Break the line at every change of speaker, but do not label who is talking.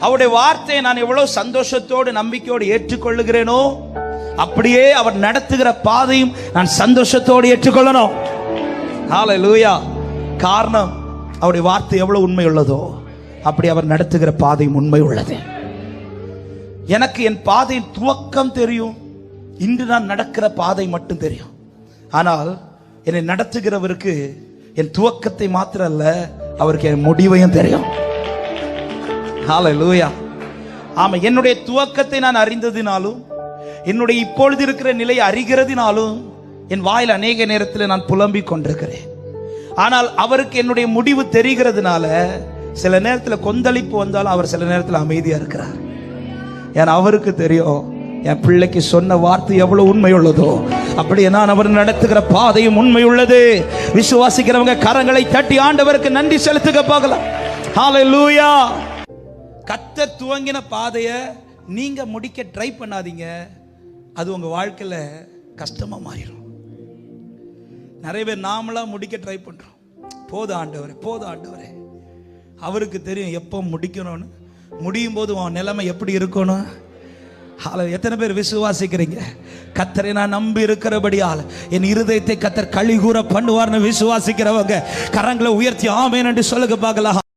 அவருடைய வார்த்தையை நான் எவ்வளவு சந்தோஷத்தோடு நம்பிக்கையோடு ஏற்றுக்கொள்ளுகிறேனோ, அப்படியே அவர் நடத்துகிற பாதையும் நான் சந்தோஷத்தோடு ஏற்றுக்கொள்ளணும். ஹல்லேலூயா. காரணம், அவருடைய வார்த்தை எவ்வளவு உண்மை உள்ளதோ அப்படி அவர் நடத்துகிற பாதையும் உண்மை உள்ளது. எனக்கு என் பாதையின் துவக்கம் தெரியும், இன்று நான் நடக்கிற பாதை மட்டும் தெரியும். ஆனால் என்னை நடத்துகிறவருக்கு என் துவக்கத்தை மாத்திரம் அல்ல, அவருக்கு என் முடிவையும் தெரியும். ஹல்லேலூயா. ஆமா, என்னுடைய துவக்கத்தை நான் அறிந்ததினாலும், என்னுடைய இப்பொழுது இருக்கிற நிலையை அறிகிறதினாலும் என் வாயில் அநேக நேரத்தில் நான் புலம்பிக் கொண்டிருக்கிறேன். ஆனால் அவருக்கு என்னுடைய முடிவு தெரிகிறதுனால சில நேரத்தில் கொந்தளிப்பு வந்தாலும் அவர் சில நேரத்தில் அமைதியா இருக்கிறார். ஏன்னா அவருக்கு தெரியும், என் பிள்ளைக்கு சொன்ன வார்த்தை எவ்வளவு உண்மை உள்ளதோ அப்படியே நான் அவர் நடத்துகிற பாதையும் உண்மை உள்ளது. விசுவாசிக்கிறவங்க கரங்களை தட்டி ஆண்டவருக்கு நன்றி செலுத்துக பார்க்கலாம். ஹல்லேலூயா. கர்த்தர் துவங்கின பாதையை நீங்க முடிக்க ட்ரை பண்ணாதீங்க, அது உங்க வாழ்க்கையில கஷ்டமா மாறிடும். நிறைய பேர் நாமளா முடிக்க ட்ரை பண்றோம். போதும் ஆண்டவரே, போதும் ஆண்டவரே. அவருக்கு தெரியும் எப்போ முடிக்கணும்னு. முடியும் போது உன் நிலைமை எப்படி இருக்கணும். எத்தனை பேர் விசுவாசிக்கிறீங்க? கர்த்தரை நான் நம்பி இருக்கிறபடியால் என் இருதயத்தை கர்த்தர் களி கூற பண்ணுவார்னு விசுவாசிக்கிறவங்க கரங்களை உயர்த்தி ஆமென் என்று சொல்லுங்க பார்க்கலாம்.